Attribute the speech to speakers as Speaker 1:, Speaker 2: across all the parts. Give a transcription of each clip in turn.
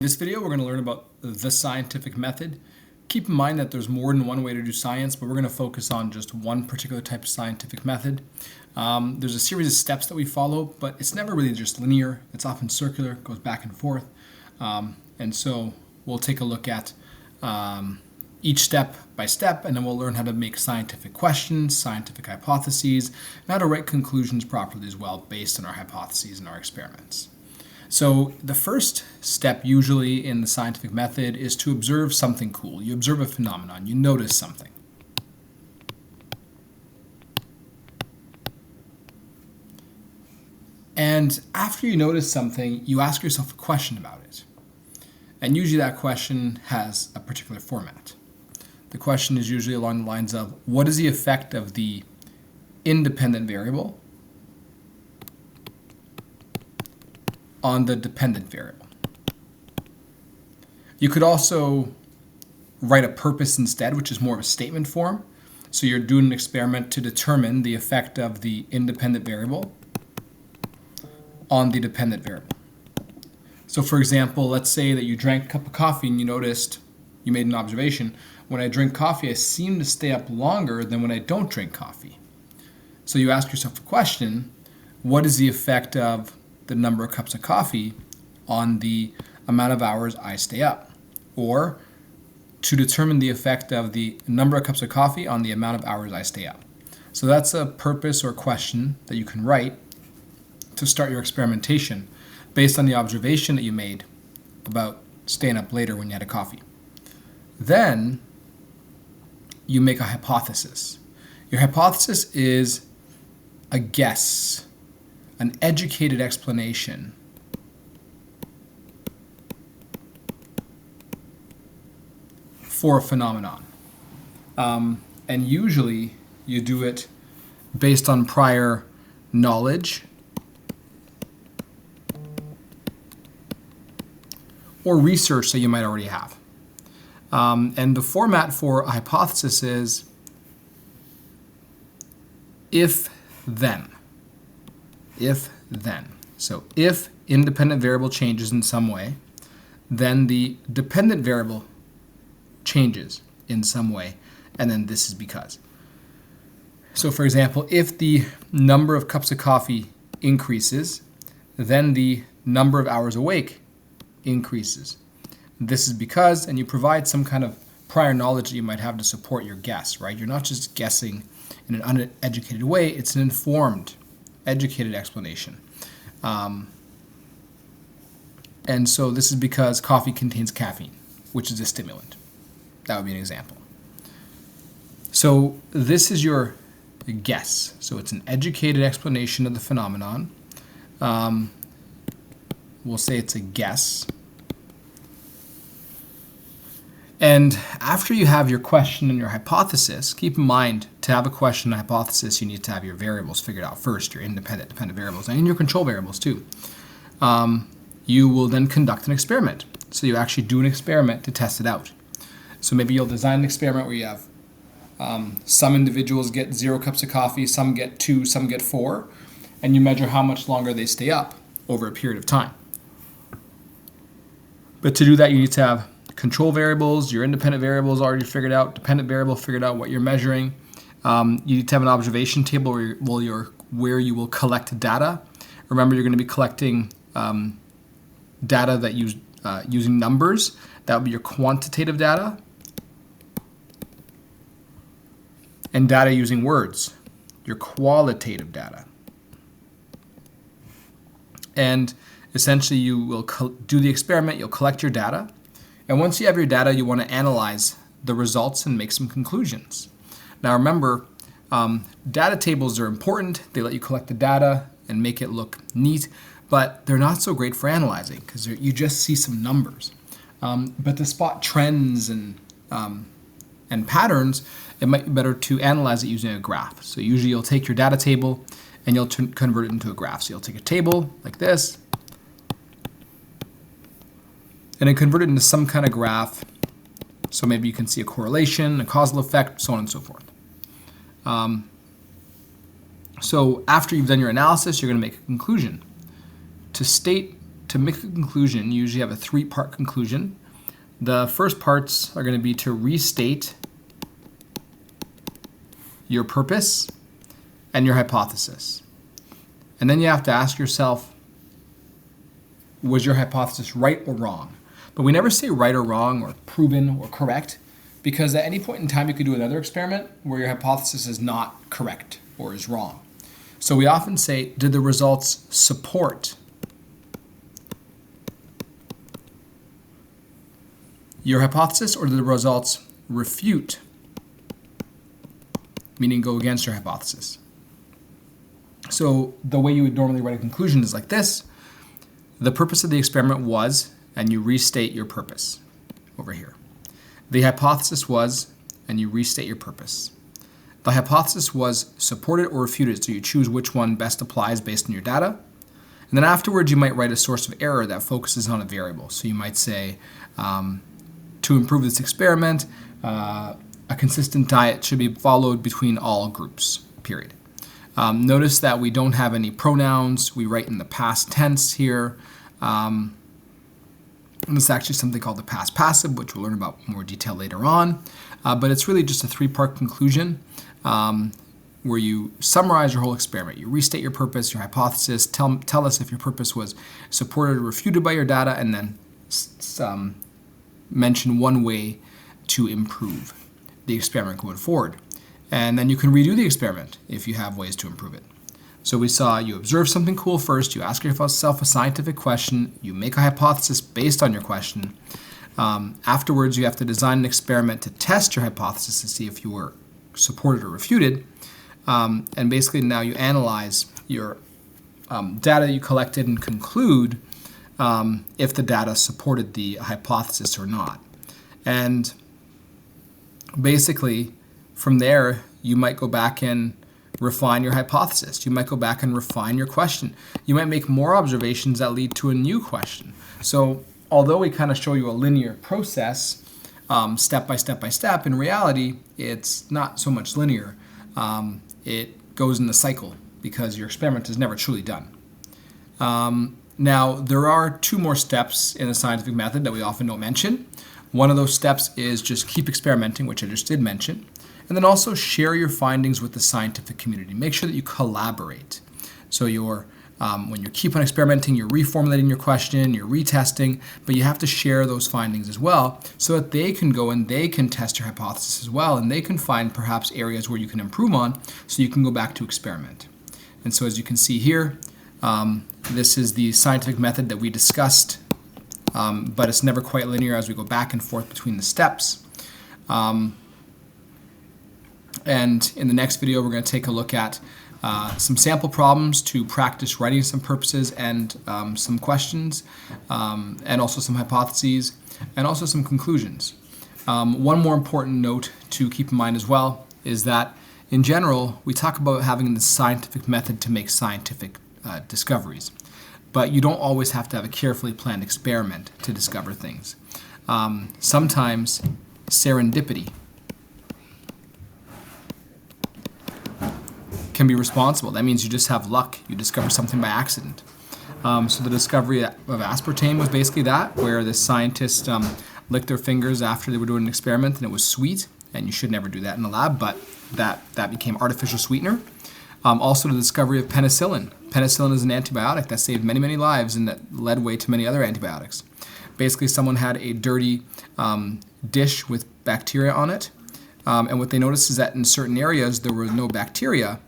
Speaker 1: In this video, we're going to learn about the scientific method. Keep in mind that there's more than one way to do science, but we're going to focus on just one particular type of scientific method. There's a series of steps that we follow, but it's never really just linear. It's often circular, goes back and forth. And so we'll take a look at each step by step, and then we'll learn how to make scientific questions, scientific hypotheses, and how to write conclusions properly as well based on our hypotheses and our experiments. So the first step usually in the scientific method is to observe something cool. You observe a phenomenon, you notice something. And after you notice something, you ask yourself a question about it. And usually that question has a particular format. The question is usually along the lines of, what is the effect of the independent variable on the dependent variable? You could also write a purpose instead, which is more of a statement form. So you're doing an experiment to determine the effect of the independent variable on the dependent variable. So for example, let's say that you drank a cup of coffee and you made an observation, when I drink coffee, I seem to stay up longer than when I don't drink coffee. So you ask yourself a question, what is the effect of the number of cups of coffee on the amount of hours I stay up? Or to determine the effect of the number of cups of coffee on the amount of hours I stay up. So that's a purpose or question that you can write to start your experimentation based on the observation that you made about staying up later when you had a coffee. Then you make a hypothesis. Your hypothesis is a guess, an educated explanation for a phenomenon. And usually you do it based on prior knowledge or research that you might already have. And the format for a hypothesis is if then. If then. So if independent variable changes in some way, then the dependent variable changes in some way, and then this is because. So for example, if the number of cups of coffee increases, then the number of hours awake increases. This is because, and you provide some kind of prior knowledge that you might have to support your guess, right? You're not just guessing in an uneducated way, it's an informed, educated explanation. And so this is because coffee contains caffeine, which is a stimulant. That would be an example. So this is your guess. So it's an educated explanation of the phenomenon. We'll say it's a guess. And after you have your question and your hypothesis, keep in mind to have a question and hypothesis, you need to have your variables figured out first, your independent, dependent variables, and your control variables too. You will then conduct an experiment. So you actually do an experiment to test it out. So maybe you'll design an experiment where you have some individuals get 0 cups of coffee, some get 2, some get 4, and you measure how much longer they stay up over a period of time. But to do that, you need to have control variables, your independent variables already figured out, dependent variable figured out what you're measuring. You need to have an observation table where you will collect data. Remember, you're going to be collecting data that using numbers. That would be your quantitative data. And data using words, your qualitative data. And essentially you will do the experiment, you'll collect your data. And once you have your data, you want to analyze the results and make some conclusions. Now remember, data tables are important. They let you collect the data and make it look neat, but they're not so great for analyzing because you just see some numbers. But to spot trends and patterns, it might be better to analyze it using a graph. So usually you'll take your data table and you'll convert it into a graph. So you'll take a table like this, and then convert it into some kind of graph. So maybe you can see a correlation, a causal effect, so on and so forth. So after you've done your analysis, you're going to make a conclusion. To state to make a conclusion, you usually have a 3-part conclusion. The first parts are going to be to restate your purpose and your hypothesis. And then you have to ask yourself, was your hypothesis right or wrong? But we never say right or wrong or proven or correct, because at any point in time you could do another experiment where your hypothesis is not correct or is wrong. So we often say, did the results support your hypothesis, or did the results refute, meaning go against your hypothesis? So the way you would normally write a conclusion is like this. The purpose of the experiment was, and you restate your purpose over here. The hypothesis was, and you restate your purpose. The hypothesis was supported or refuted, so you choose which one best applies based on your data. And then afterwards, you might write a source of error that focuses on a variable. So you might say, to improve this experiment, a consistent diet should be followed between all groups, period. Notice that we don't have any pronouns. We write in the past tense here. And this is actually something called the past passive, which we'll learn about in more detail later on. But it's really just a 3-part conclusion where you summarize your whole experiment. You restate your purpose, your hypothesis, tell us if your purpose was supported or refuted by your data, and then mention one way to improve the experiment going forward. And then you can redo the experiment if you have ways to improve it. So we saw you observe something cool first, you ask yourself a scientific question, you make a hypothesis based on your question. Afterwards, you have to design an experiment to test your hypothesis to see if you were supported or refuted. And basically now you analyze your data you collected and conclude if the data supported the hypothesis or not. And basically, from there, you might go back and refine your hypothesis. You might go back and refine your question. You might make more observations that lead to a new question. So although we kind of show you a linear process, step by step by step, in reality, it's not so much linear. It goes in a cycle because your experiment is never truly done. Now, there are 2 more steps in the scientific method that we often don't mention. One of those steps is just keep experimenting, which I just did mention. And then also share your findings with the scientific community. Make sure that you collaborate. So when you keep on experimenting, you're reformulating your question, you're retesting, but you have to share those findings as well so that they can go and they can test your hypothesis as well, and they can find perhaps areas where you can improve on so you can go back to experiment. And so as you can see here, this is the scientific method that we discussed, but it's never quite linear as we go back and forth between the steps. And in the next video, we're going to take a look at some sample problems to practice writing some purposes and some questions, and also some hypotheses, and also some conclusions. One more important note to keep in mind as well is that in general, we talk about having the scientific method to make scientific discoveries, but you don't always have to have a carefully planned experiment to discover things. Sometimes serendipity can be responsible. That means you just have luck. You discover something by accident. So the discovery of aspartame was basically that, where the scientists licked their fingers after they were doing an experiment and it was sweet, and you should never do that in the lab, but that became artificial sweetener. Also the discovery of penicillin. Penicillin is an antibiotic that saved many, many lives and that led way to many other antibiotics. Basically, someone had a dirty dish with bacteria on it, and what they noticed is that in certain areas there were no bacteria,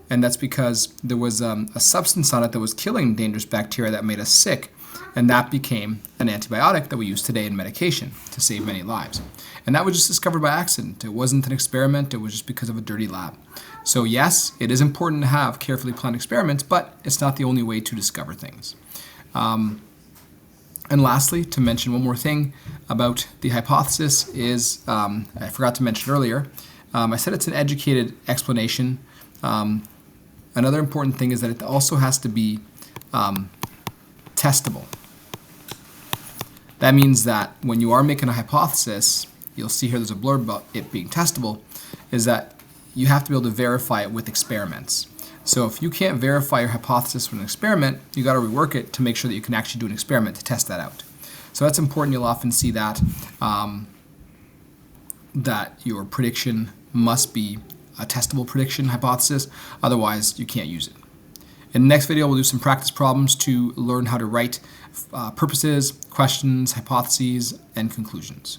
Speaker 1: and that's because there was a substance on it that was killing dangerous bacteria that made us sick, and that became an antibiotic that we use today in medication to save many lives. And that was just discovered by accident. It wasn't an experiment, it was just because of a dirty lab. So yes, it is important to have carefully planned experiments, but it's not the only way to discover things. And lastly, to mention one more thing about the hypothesis is, I forgot to mention earlier, I said it's an educated explanation. Another important thing is that it also has to be testable. That means that when you are making a hypothesis, you'll see here there's a blurb about it being testable, is that you have to be able to verify it with experiments. So if you can't verify your hypothesis with an experiment, you got to rework it to make sure that you can actually do an experiment to test that out. So that's important. You'll often see that that your prediction must be a testable prediction hypothesis. Otherwise, you can't use it. In the next video, we'll do some practice problems to learn how to write purposes, questions, hypotheses, and conclusions.